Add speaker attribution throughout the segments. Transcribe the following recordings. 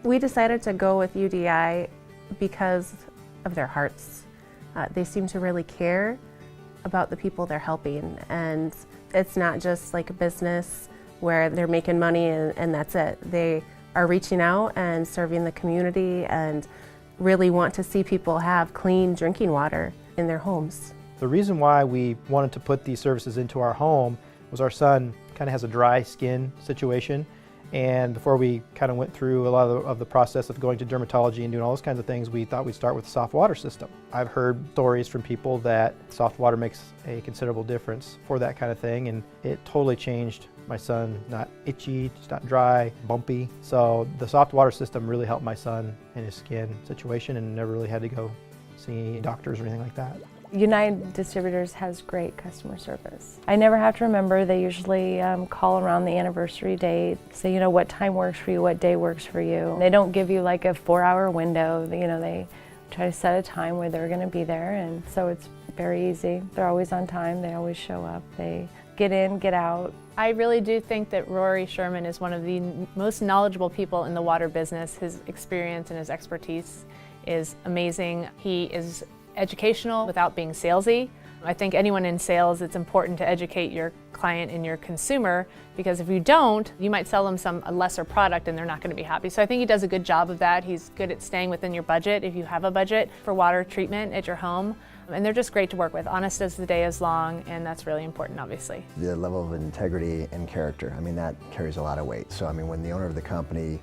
Speaker 1: We decided to go with UDI because of their hearts. They seem to really care about the people they're helping, and it's not just like a business where they're making money and that's it. They are reaching out and serving the community and really want to see people have clean drinking water in their homes.
Speaker 2: The reason why we wanted to put these services into our home was our son kind of has a dry skin situation, and before we kind of went through a lot of the process of going to dermatology and doing all those kinds of things, we thought we'd start with the soft water system. I've heard stories from people that soft water makes a considerable difference for that kind of thing, and it totally changed my son. Not itchy, just not dry, bumpy. So the soft water system really helped my son in his skin situation, and never really had to go see doctors or anything like that.
Speaker 3: United Distributors has great customer service. I never have to remember. They usually call around the anniversary date, say, you know, what time works for you, what day works for you. They don't give you like a 4-hour window. You know, they try to set a time where they're going to be there, and so it's very easy. They're always on time. They always show up. They get in, get out.
Speaker 4: I really do think that Rory Sherman is one of the most knowledgeable people in the water business. His experience and his expertise is amazing. He is educational without being salesy. I think anyone in sales, it's important to educate your client and your consumer, because if you don't, you might sell them a lesser product and they're not going to be happy. So I think he does a good job of that. He's good at staying within your budget if you have a budget for water treatment at your home. And they're just great to work with, honest as the day is long, and that's really important, obviously.
Speaker 5: The level of integrity and character, I mean, that carries a lot of weight. So I mean, when the owner of the company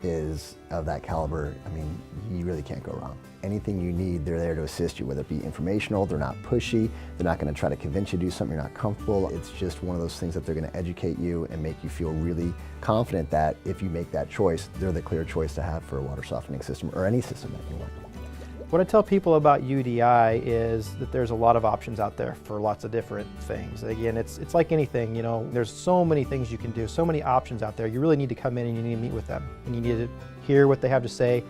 Speaker 5: is of that caliber, I mean, you really can't go wrong. Anything you need, they're there to assist you, whether it be informational, they're not pushy, they're not going to try to convince you to do something you're not comfortable. It's just one of those things that they're going to educate you and make you feel really confident that if you make that choice, they're the clear choice to have for a water softening system or any system that you want.
Speaker 2: What I tell people about UDI is that there's a lot of options out there for lots of different things. Again, it's like anything, you know, there's so many things you can do, so many options out there. You really need to come in and you need to meet with them, and you need to hear what they have to say,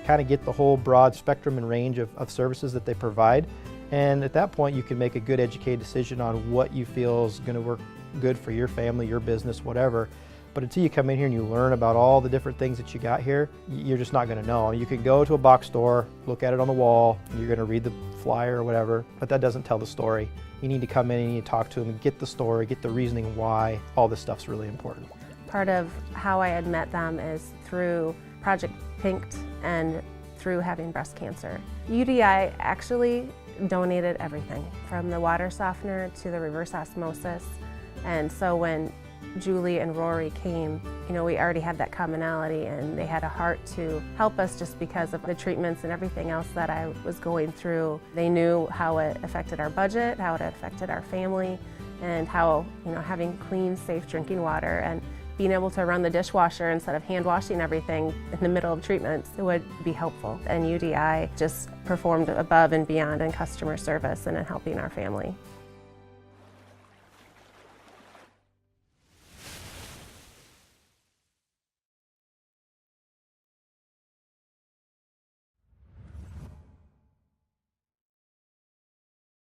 Speaker 2: kind of get the whole broad spectrum and range of services that they provide. And at that point, you can make a good educated decision on what you feel is going to work good for your family, your business, whatever. But until you come in here and you learn about all the different things that you got here, you're just not going to know. You can go to a box store, look at it on the wall, you're going to read the flyer or whatever, but that doesn't tell the story. You need to come in and you need to talk to them and get the story, get the reasoning why all this stuff's really important.
Speaker 1: Part of how I had met them is through Project Pinked and through having breast cancer. UDI actually donated everything, from the water softener to the reverse osmosis. And so when Julie and Rory came, you know, we already had that commonality, and they had a heart to help us just because of the treatments and everything else that I was going through. They knew how it affected our budget, how it affected our family, and how, you know, having clean, safe drinking water and being able to run the dishwasher instead of hand washing everything in the middle of treatments would be helpful. And UDI just performed above and beyond in customer service and in helping our family.